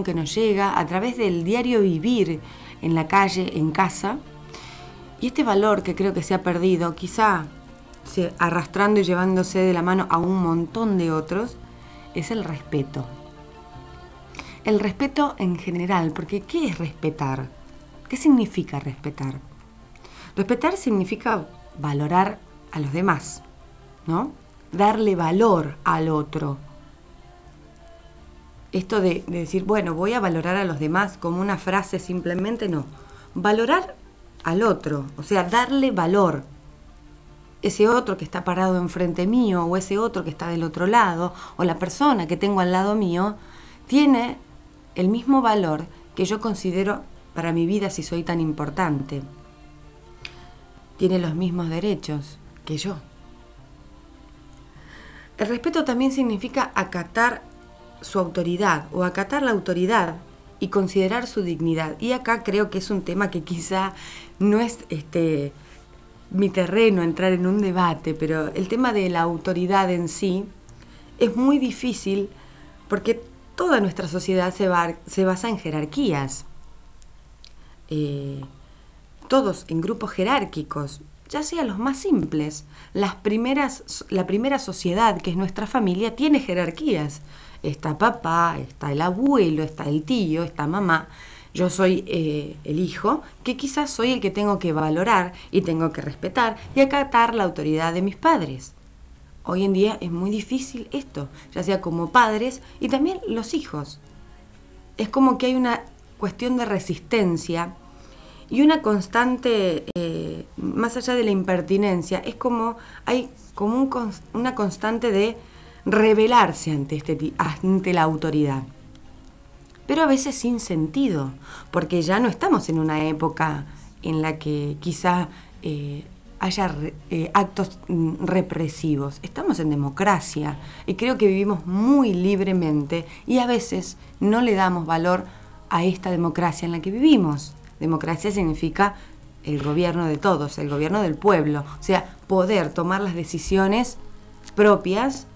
que nos llega a través del diario vivir en la calle, en casa. Y este valor que creo que se ha perdido, quizá arrastrando y llevándose de la mano a un montón de otros, es el respeto. El respeto en general, porque ¿qué es respetar? ¿Qué significa respetar? Respetar significa valorar a los demás, ¿no? Darle valor al otro. Esto de decir, bueno, voy a valorar a los demás como una frase simplemente, no. Valorar al otro, o sea, darle valor. Ese otro que está parado enfrente mío, o ese otro que está del otro lado, o la persona que tengo al lado mío, tiene el mismo valor que yo considero para mi vida si soy tan importante. Tiene los mismos derechos que yo. El respeto también significa acatar su autoridad o acatar la autoridad y considerar su dignidad. Y acá creo que es un tema que quizá no es mi terreno entrar en un debate, pero el tema de la autoridad en sí es muy difícil porque toda nuestra sociedad se basa en jerarquías. Todos en grupos jerárquicos, ya sea los más simples. La primera sociedad, que es nuestra familia, tiene jerarquías. Está papá, está el abuelo, está el tío, está mamá. Yo soy el hijo, que quizás soy el que tengo que valorar y tengo que respetar y acatar la autoridad de mis padres. Hoy en día es muy difícil esto, ya sea como padres y también los hijos. Es como que hay una cuestión de resistencia y una constante, más allá de la impertinencia, es como hay como una constante de rebelarse ante la autoridad. Pero a veces sin sentido, porque ya no estamos en una época en la que quizá haya actos represivos. Estamos en democracia y creo que vivimos muy libremente y a veces no le damos valor a esta democracia en la que vivimos. Democracia significa el gobierno de todos, el gobierno del pueblo, o sea, poder tomar las decisiones propias.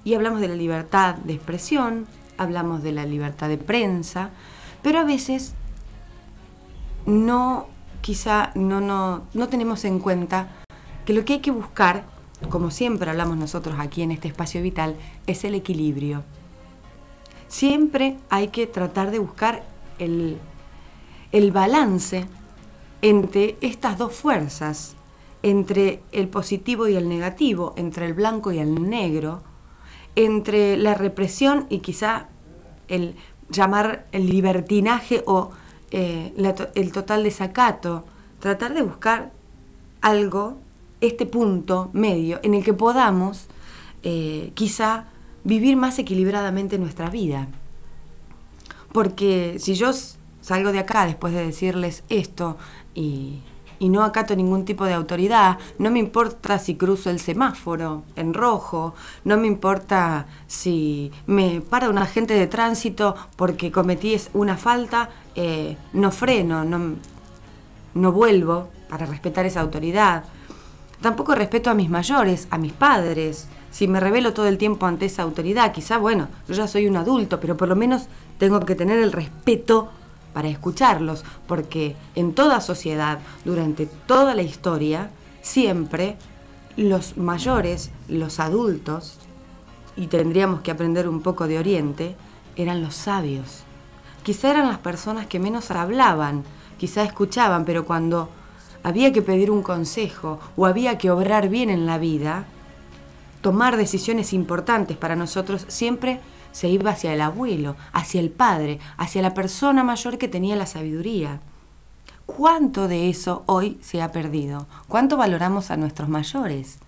Y hablamos de la libertad de expresión, hablamos de la libertad de prensa, pero a veces quizá no tenemos en cuenta que lo que hay que buscar, como siempre hablamos nosotros aquí en este espacio vital, es el equilibrio. Siempre hay que tratar de buscar el balance entre estas dos fuerzas, entre el positivo y el negativo, entre el blanco y el negro, entre la represión y quizá el llamar el libertinaje o el total desacato, tratar de buscar algo, este punto medio en el que podamos quizá vivir más equilibradamente nuestra vida. Porque si yo salgo de acá después de decirles esto y no acato ningún tipo de autoridad, no me importa si cruzo el semáforo en rojo, no me importa si me para un agente de tránsito porque cometí una falta, no freno, no vuelvo para respetar esa autoridad. Tampoco respeto a mis mayores, a mis padres. Si me rebelo todo el tiempo ante esa autoridad, quizá, bueno, yo ya soy un adulto, pero por lo menos tengo que tener el respeto para escucharlos, porque en toda sociedad, durante toda la historia, siempre los mayores, los adultos, y tendríamos que aprender un poco de Oriente, eran los sabios. Quizá eran las personas que menos hablaban, quizá escuchaban, pero cuando había que pedir un consejo o había que obrar bien en la vida, tomar decisiones importantes para nosotros, siempre se iba hacia el abuelo, hacia el padre, hacia la persona mayor que tenía la sabiduría. ¿Cuánto de eso hoy se ha perdido? ¿Cuánto valoramos a nuestros mayores,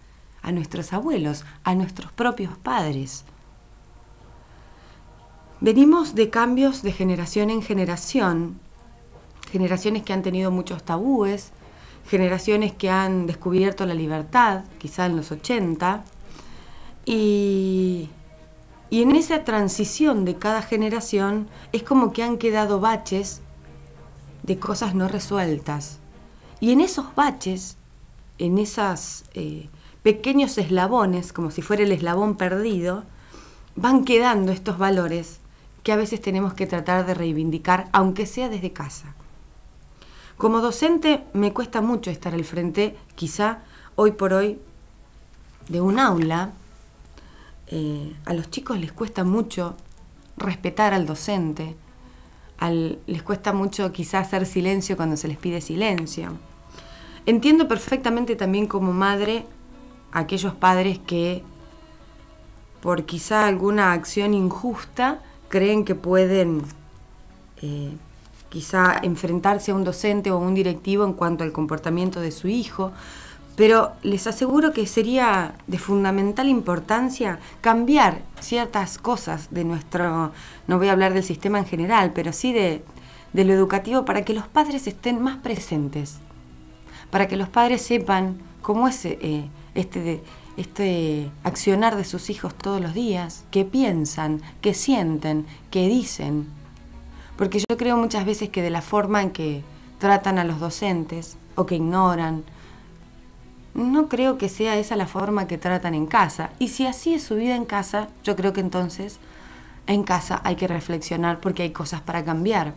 a nuestros abuelos, a nuestros propios padres? Venimos de cambios de generación en generación, generaciones que han tenido muchos tabúes, generaciones que han descubierto la libertad, quizá en los 80, y en esa transición de cada generación es como que han quedado baches de cosas no resueltas. Y en esos baches, en esos pequeños eslabones, como si fuera el eslabón perdido, van quedando estos valores que a veces tenemos que tratar de reivindicar, aunque sea desde casa. Como docente me cuesta mucho estar al frente, quizá hoy por hoy, de un aula. A los chicos les cuesta mucho respetar al docente, les cuesta mucho quizá hacer silencio cuando se les pide silencio. Entiendo perfectamente también como madre a aquellos padres que por quizá alguna acción injusta creen que pueden quizá enfrentarse a un docente o a un directivo en cuanto al comportamiento de su hijo, pero les aseguro que sería de fundamental importancia cambiar ciertas cosas de nuestro, no voy a hablar del sistema en general, pero sí de lo educativo, para que los padres estén más presentes, para que los padres sepan cómo es este accionar de sus hijos todos los días, qué piensan, qué sienten, qué dicen. Porque yo creo muchas veces que de la forma en que tratan a los docentes o que ignoran, no creo que sea esa la forma que tratan en casa. Y si así es su vida en casa, yo creo que entonces en casa hay que reflexionar porque hay cosas para cambiar.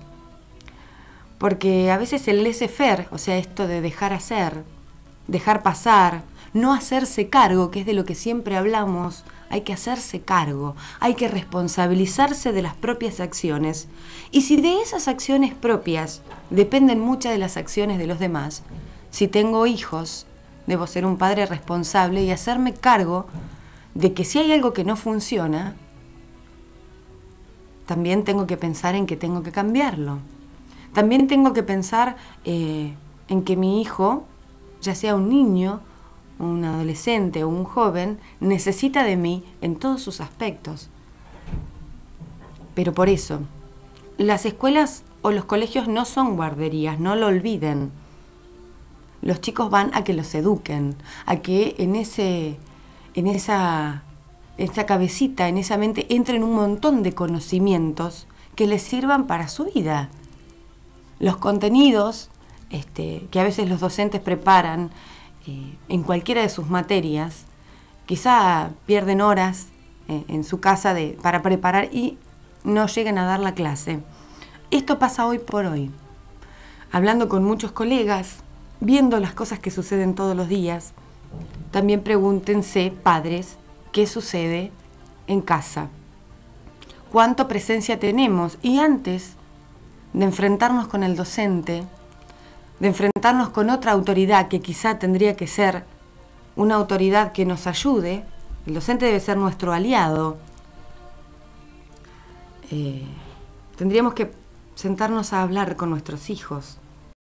Porque a veces el laissez-faire, o sea, esto de dejar hacer, dejar pasar, no hacerse cargo, que es de lo que siempre hablamos, hay que hacerse cargo, hay que responsabilizarse de las propias acciones. Y si de esas acciones propias dependen muchas de las acciones de los demás, si tengo hijos, debo ser un padre responsable y hacerme cargo de que si hay algo que no funciona, también tengo que pensar en que tengo que cambiarlo. También tengo que pensar en que mi hijo, ya sea un niño, un adolescente o un joven, necesita de mí en todos sus aspectos. Pero por eso, las escuelas o los colegios no son guarderías, no lo olviden. Los chicos van a que los eduquen, a que en esa cabecita, en esa mente, entren un montón de conocimientos que les sirvan para su vida. Los contenidos que a veces los docentes preparan en cualquiera de sus materias, quizá pierden horas en su casa para preparar y no llegan a dar la clase. Esto pasa hoy por hoy. Hablando con muchos colegas, viendo las cosas que suceden todos los días, también pregúntense, padres, ¿qué sucede en casa? ¿Cuánta presencia tenemos? Y antes de enfrentarnos con el docente, de enfrentarnos con otra autoridad que quizá tendría que ser una autoridad que nos ayude, el docente debe ser nuestro aliado, tendríamos que sentarnos a hablar con nuestros hijos,